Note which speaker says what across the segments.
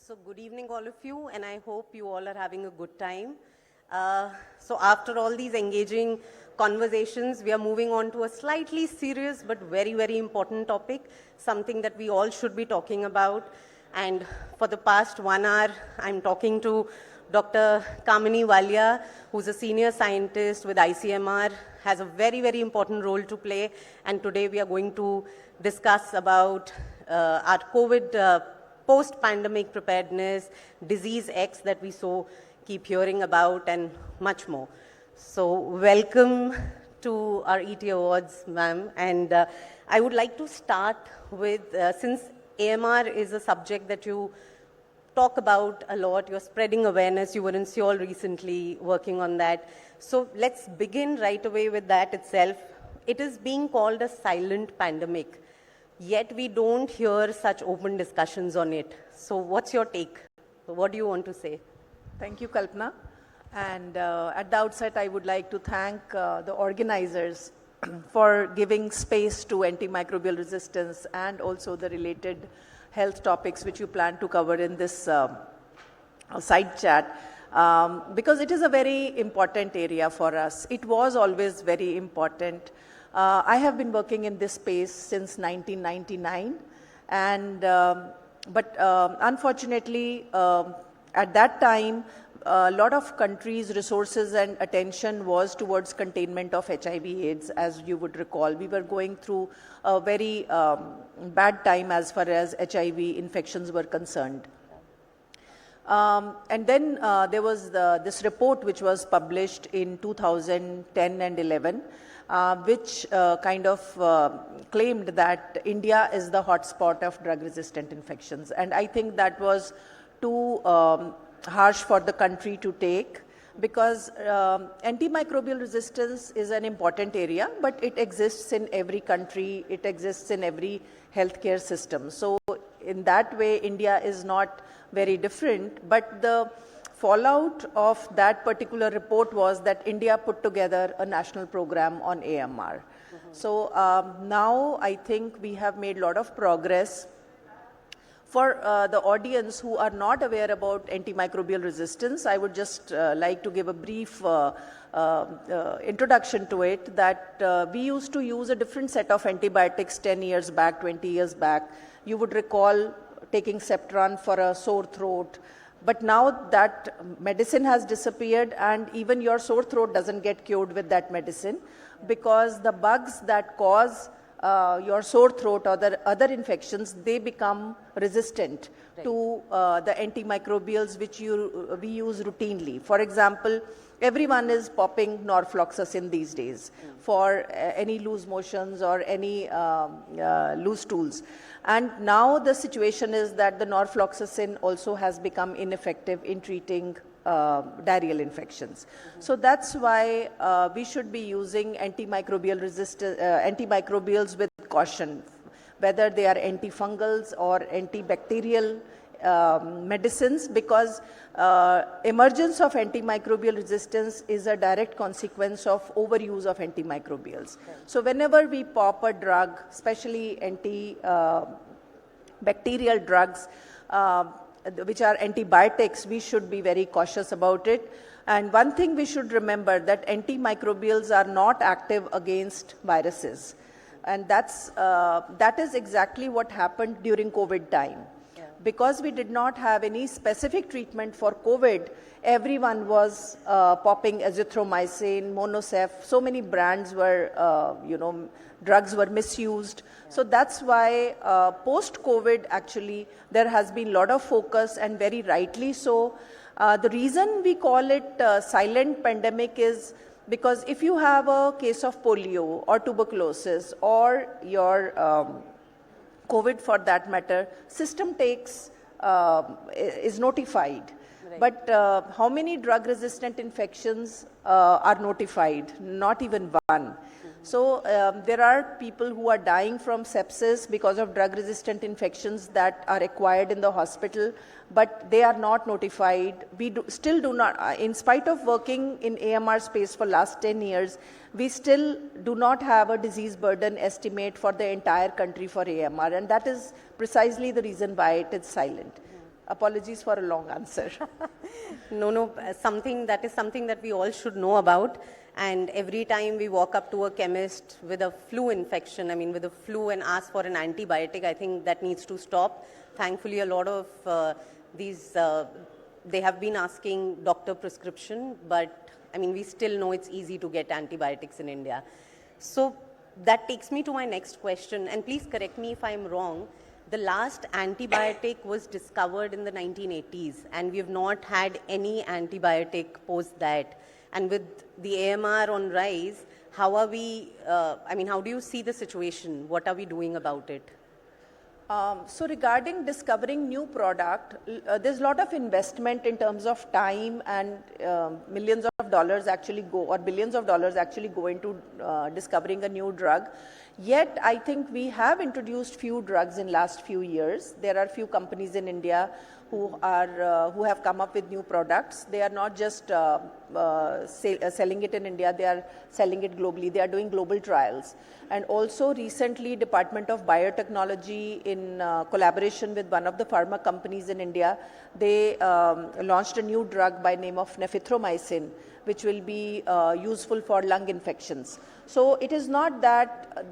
Speaker 1: So good evening all of you, and I hope you all are having a good time. So after all these engaging conversations, we are moving on to a slightly serious but very, very important topic, something that we all should be talking about. And for the past 1 hour, I'm talking to Dr. Kamini Walia, who's a senior scientist with ICMR, has a very, very important role to play. And today we are going to discuss about our COVID post-pandemic preparedness, disease X that we so keep hearing about, and much more. So welcome to our ET Awards, ma'am. And I would like to start with, since AMR is a subject that you talk about a lot, you're spreading awareness, you were in Seoul recently working on that. So let's begin right away with that itself. It is being called a silent pandemic. Yet we don't hear such open discussions on it. So what's your take? What do you want to say?
Speaker 2: Thank you, Kalpana. And at the outset, I would like to thank the organizers for giving space to antimicrobial resistance and also the related health topics which you plan to cover in this side chat. Because it is a very important area for us. It was always very important. I have been working in this space since 1999, and but unfortunately, at that time, a lot of countries' resources and attention was towards containment of HIV/AIDS. As you would recall, we were going through a very bad time as far as HIV infections were concerned. And then there was this report which was published in 2010 and 11. Which kind of claimed that India is the hotspot of drug-resistant infections. And I think that was too harsh for the country to take, because antimicrobial resistance is an important area, but it exists in every country, it exists in every healthcare system. So in that way, India is not very different, but the fallout of that particular report was that India put together a national program on AMR. So now I think we have made a lot of progress. For the audience who are not aware about antimicrobial resistance, I would just like to give a brief introduction to it, that we used to use a different set of antibiotics 10 years back, 20 years back. You would recall taking Septran for a sore throat. But now that medicine has disappeared, and even your sore throat doesn't get cured with that medicine, because the bugs that cause your sore throat or the other infections, they become resistant to the antimicrobials which we use routinely. For example, everyone is popping norfloxacin these days for any loose motions or any loose stools. And now the situation is that the norfloxacin also has become ineffective in treating diarrheal infections. So that's why we should be using antimicrobials with caution, whether they are antifungals or antibacterial medicines, because emergence of antimicrobial resistance is a direct consequence of overuse of antimicrobials. So whenever we pop a drug, especially antibacterial drugs, which are antibiotics, we should be very cautious about it. And one thing we should remember, that antimicrobials are not active against viruses. And that is exactly what happened during COVID time. Because we did not have any specific treatment for COVID, everyone was popping azithromycin, Monosef, so many brands were, drugs were misused. So that's why post-COVID, actually, there has been a lot of focus, and very rightly so. The reason we call it silent pandemic is because if you have a case of polio or tuberculosis or your COVID for that matter, system is notified. Right. But how many drug-resistant infections are notified? Not even one. So there are people who are dying from sepsis because of drug-resistant infections that are acquired in the hospital, but they are not notified. We still do not, in spite of working in AMR space for last 10 years, we still do not have a disease burden estimate for the entire country for AMR, and that is precisely the reason why it is silent. Apologies for a long answer.
Speaker 1: No, something that we all should know about. And every time we walk up to a chemist with a flu infection, with a flu and ask for an antibiotic, I think that needs to stop. Thankfully, a lot of they have been asking doctor prescription, but we still know it's easy to get antibiotics in India. So that takes me to my next question, and please correct me if I'm wrong. The last antibiotic was discovered in the 1980s, and we have not had any antibiotic post that. And with the AMR on rise, how are we, how do you see the situation? What are we doing about it?
Speaker 2: So regarding discovering new product, there's a lot of investment in terms of time, and millions of dollars actually go, or billions of dollars actually go into discovering a new drug. Yet I think we have introduced few drugs in last few years. There are few companies in India who have come up with new products. They are not just selling it in India, they are selling it globally. They are doing global trials. And also recently, Department of Biotechnology, in collaboration with one of the pharma companies in India, they launched a new drug by name of nephithromycin, which will be useful for lung infections. So it is not that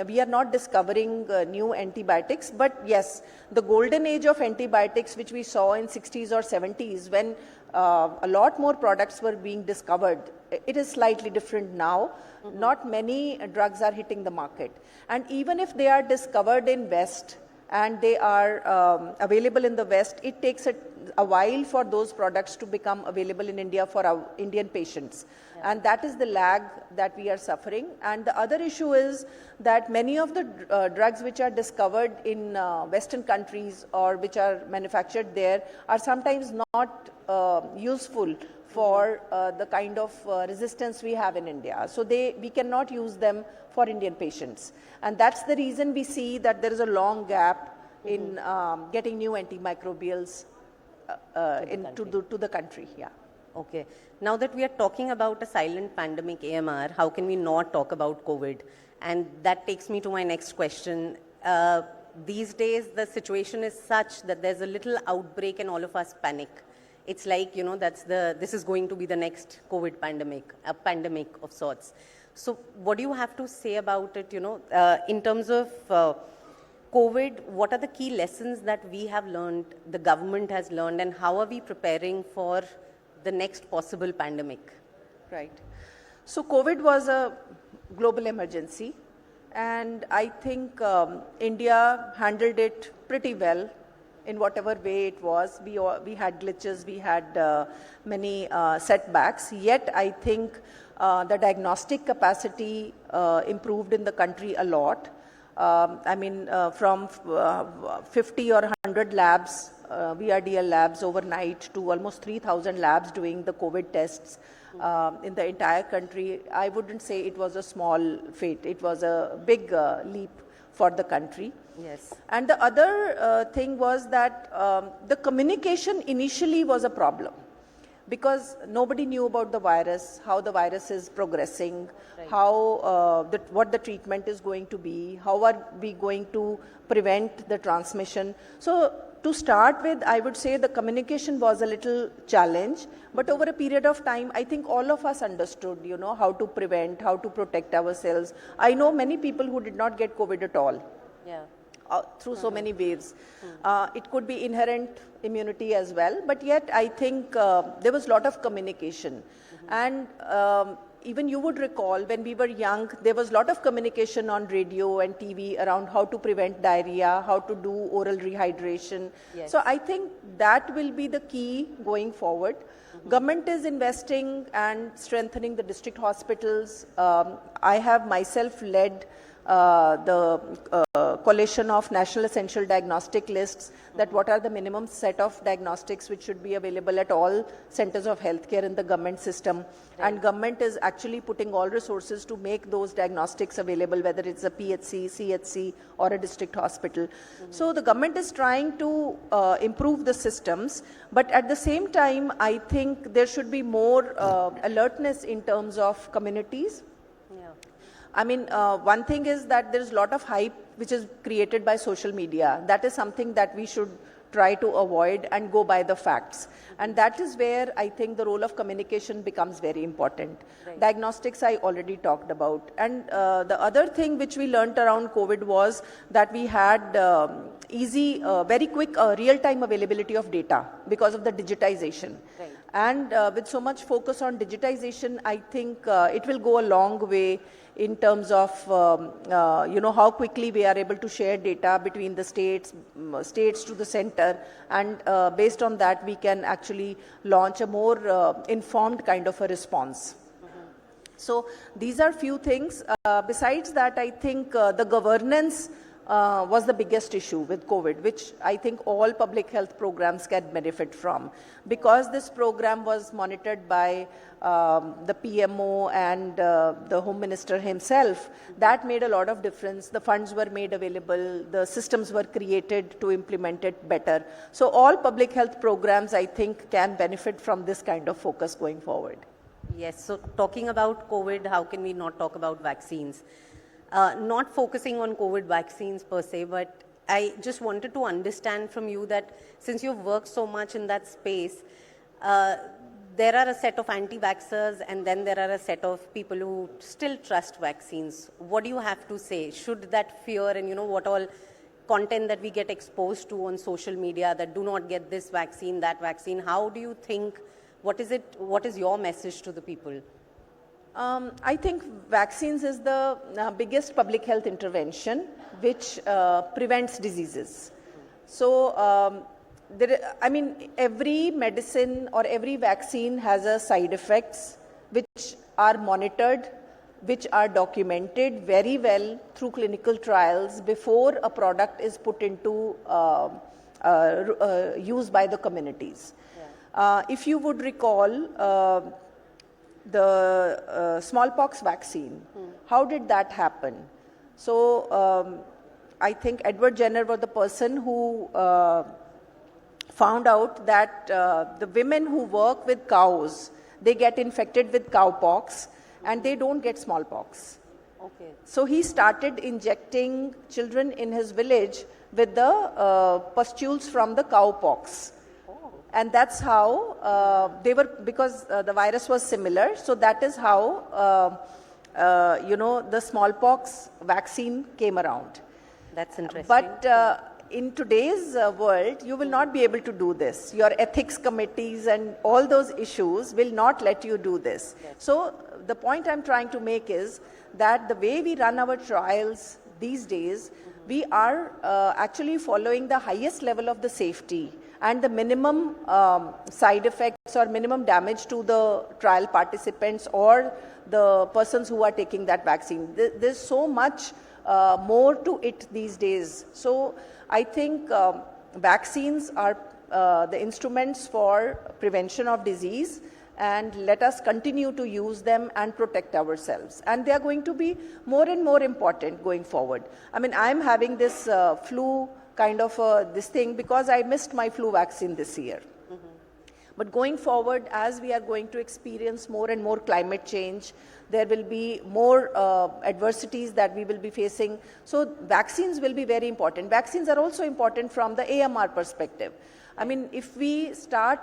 Speaker 2: we are not discovering new antibiotics, but yes, the golden age of antibiotics, which we saw in 60s or 70s, when a lot more products were being discovered, it is slightly different now. Mm-hmm. Not many drugs are hitting the market. And even if they are discovered in West and they are available in the West, it takes a while for those products to become available in India for our Indian patients. Yeah. And that is the lag that we are suffering. And the other issue is that many of the drugs which are discovered in Western countries or which are manufactured there are sometimes not useful for the kind of resistance we have in India. So we cannot use them for Indian patients. And that's the reason we see that there is a long gap in getting new antimicrobials to the country. Yeah.
Speaker 1: Okay. Now that we are talking about a silent pandemic, AMR, how can we not talk about COVID? And that takes me to my next question. These days, the situation is such that there's a little outbreak and all of us panic. It's like, this is going to be the next COVID pandemic, a pandemic of sorts. So what do you have to say about it, in terms of COVID, what are the key lessons that we have learned, the government has learned, and how are we preparing for the next possible pandemic?
Speaker 2: Right. So COVID was a global emergency, and I think India handled it pretty well in whatever way it was. We had glitches, we had many setbacks, yet I think the diagnostic capacity improved in the country a lot. From 50 or 100 labs, VRDL labs overnight, to almost 3,000 labs doing the COVID tests in the entire country. I wouldn't say it was a small feat. It was a big leap for the country.
Speaker 1: Yes.
Speaker 2: And the other thing was that the communication initially was a problem, because nobody knew about the virus, how the virus is progressing, right, how what the treatment is going to be, how are we going to prevent the transmission. So to start with, I would say the communication was a little challenge, but over a period of time, I think all of us understood, how to prevent, how to protect ourselves. I know many people who did not get COVID at all.
Speaker 1: Yeah.
Speaker 2: Through so many waves. It could be inherent immunity as well, but yet I think there was a lot of communication. And even you would recall when we were young, there was a lot of communication on radio and TV around how to prevent diarrhea, how to do oral rehydration. Yes. So I think that will be the key going forward. Government is investing and strengthening the district hospitals. I have myself led the coalition of national essential diagnostic lists, that what are the minimum set of diagnostics which should be available at all centers of healthcare in the government system. Right. And government is actually putting all resources to make those diagnostics available, whether it's a PHC, CHC or a district hospital. So the government is trying to improve the systems, but at the same time, I think there should be more alertness in terms of communities. One thing is that there's a lot of hype which is created by social media. That is something that we should try to avoid and go by the facts. And that is where I think the role of communication becomes very important.
Speaker 1: Right.
Speaker 2: Diagnostics I already talked about. And the other thing which we learnt around COVID was that we had easy, very quick real-time availability of data because of the digitization.
Speaker 1: Right.
Speaker 2: And with so much focus on digitization, I think it will go a long way in terms of how quickly we are able to share data between the states to the center, and based on that we can actually launch a more informed kind of a response. So these are few things. Besides that, I think the governance was the biggest issue with COVID, which I think all public health programs can benefit from. Because this program was monitored by the PMO and the Home Minister himself, that made a lot of difference. The funds were made available, the systems were created to implement it better. So all public health programs, I think, can benefit from this kind of focus going forward.
Speaker 1: Yes, so talking about COVID, how can we not talk about vaccines? Not focusing on COVID vaccines per se, but I just wanted to understand from you that since you've worked so much in that space, there are a set of anti-vaxxers and then there are a set of people who still trust vaccines. What do you have to say? Should that fear and what all content that we get exposed to on social media that do not get this vaccine, that vaccine, how do you think, what is your message to the people?
Speaker 2: I think vaccines is the biggest public health intervention which prevents diseases. So, every medicine or every vaccine has a side effects which are monitored, which are documented very well through clinical trials before a product is put into use by the communities. Yeah. If you would recall, the smallpox vaccine, how did that happen? So I think Edward Jenner was the person who found out that the women who work with cows, they get infected with cowpox and they don't get smallpox.
Speaker 1: Okay.
Speaker 2: So he started injecting children in his village with the pustules from the cowpox. And that's how they were, because the virus was similar. So that is how, the smallpox vaccine came around.
Speaker 1: That's interesting.
Speaker 2: But in today's world, you will not be able to do this. Your ethics committees and all those issues will not let you do this. Yes. So the point I'm trying to make is that the way we run our trials these days, we are actually following the highest level of the safety and the minimum side effects or minimum damage to the trial participants or the persons who are taking that vaccine. There's so much more to it these days. So I think vaccines are the instruments for prevention of disease, and let us continue to use them and protect ourselves. And they are going to be more and more important going forward. I mean, I'm having this flu kind of this thing because I missed my flu vaccine this year. But going forward, as we are going to experience more and more climate change, there will be more adversities that we will be facing. So vaccines will be very important. Vaccines are also important from the AMR perspective. I mean, if we start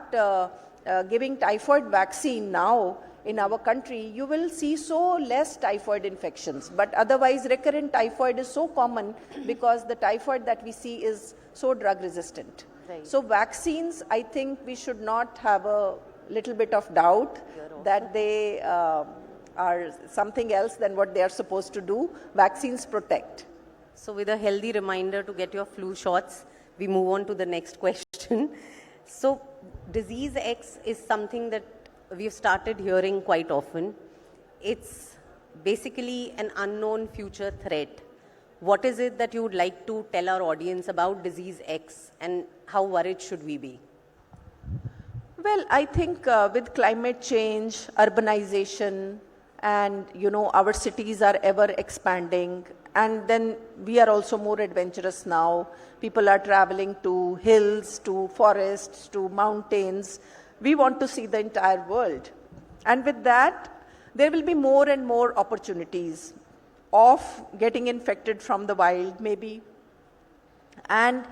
Speaker 2: giving typhoid vaccine now in our country, you will see so less typhoid infections. But otherwise, recurrent typhoid is so common because the typhoid that we see is so drug resistant.
Speaker 1: Right.
Speaker 2: So vaccines, I think we should not have a little bit of doubt that they are something else than what they are supposed to do. Vaccines protect.
Speaker 1: So with a healthy reminder to get your flu shots, we move on to the next question. So disease X is something that we've started hearing quite often. It's basically an unknown future threat. What is it that you would like to tell our audience about disease X and how worried should we be?
Speaker 2: Well, I think with climate change, urbanization, and our cities are ever expanding, and then we are also more adventurous now. People are traveling to hills, to forests, to mountains. We want to see the entire world. And with that, there will be more and more opportunities of getting infected from the wild, maybe. And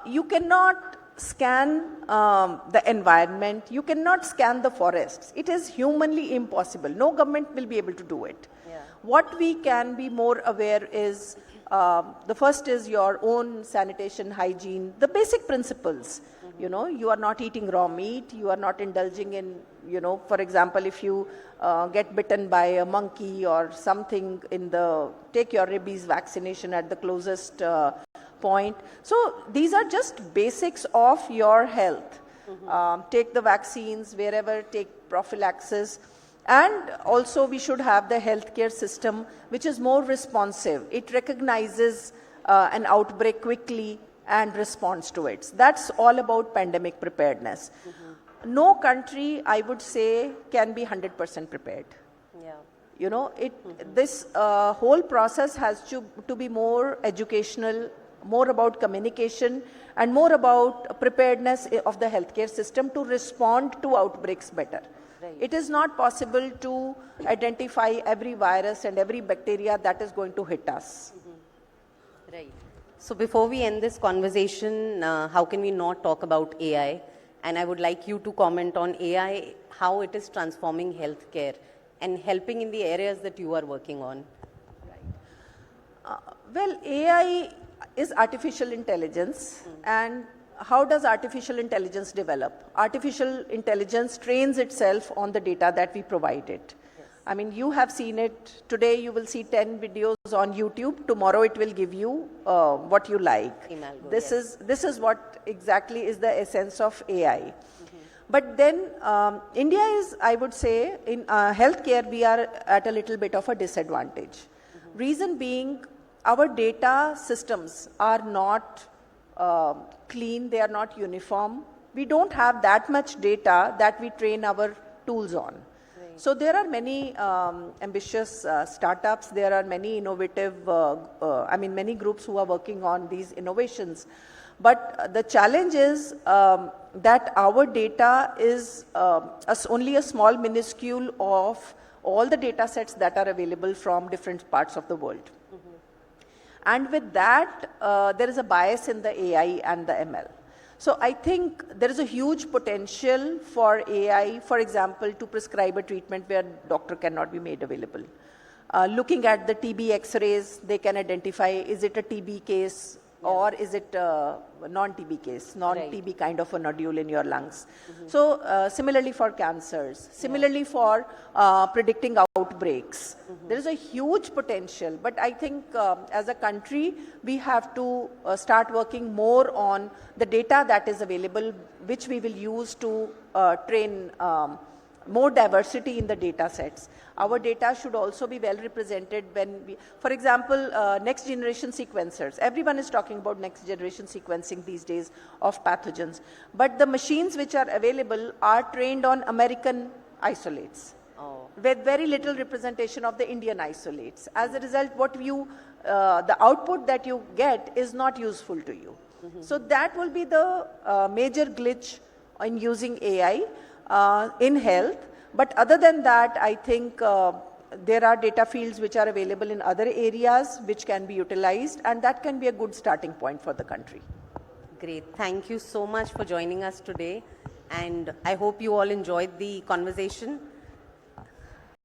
Speaker 2: You cannot scan the environment, you cannot scan the forests. It is humanly impossible. No government will be able to do it.
Speaker 1: Yeah.
Speaker 2: What we can be more aware is, the first is your own sanitation, hygiene, the basic principles. You know, you are not eating raw meat, you are not indulging in, you know, for example, if you get bitten by a monkey or something take your rabies vaccination at the closest point. So these are just basics of your health. Take the vaccines wherever, take prophylaxis. And also we should have the healthcare system which is more responsive. It recognizes an outbreak quickly and responds to it. That's all about pandemic preparedness. No country, I would say, can be 100% prepared.
Speaker 1: Yeah.
Speaker 2: You know, this whole process has to be more educational, more about communication, and more about preparedness of the healthcare system to respond to outbreaks better.
Speaker 1: Right.
Speaker 2: It is not possible to identify every virus and every bacteria that is going to hit us.
Speaker 1: Right. So before we end this conversation, how can we not talk about AI? And I would like you to comment on AI, how it is transforming healthcare and helping in the areas that you are working on.
Speaker 2: Well, AI is artificial intelligence. And how does artificial intelligence develop? Artificial intelligence trains itself on the data that we provide it. I mean, you have seen it. Today you will see 10 videos on YouTube. Tomorrow it will give you what you like. This is what exactly is the essence of AI. But then India is, I would say, in healthcare we are at a little bit of a disadvantage. Reason being, our data systems are not clean, they are not uniform. We don't have that much data that we train our tools on. So there are many ambitious startups, there are many innovative, many groups who are working on these innovations. But the challenge is that our data is only a small minuscule of all the data sets that are available from different parts of the world. And with that, there is a bias in the AI and the ML. So I think there is a huge potential for AI, for example, to prescribe a treatment where doctor cannot be made available. Looking at the TB X-rays, they can identify, is it a TB case or is it a non-TB case, non-TB kind of a nodule in your lungs. So similarly for cancers, similarly for predicting outbreaks. There is a huge potential, but I think as a country, we have to start working more on the data that is available, which we will use to train more diversity in the data sets. Our data should also be well represented when we, for example, next generation sequencers. Everyone is talking about next generation sequencing these days of pathogens. But the machines which are available are trained on American isolates with very little representation of the Indian isolates. As a result, the output that you get is not useful to you. So that will be the major glitch in using AI in health. But other than that, I think there are data fields which are available in other areas which can be utilized, and that can be a good starting point for the country.
Speaker 1: Great. Thank you so much for joining us today. And I hope you all enjoyed the conversation.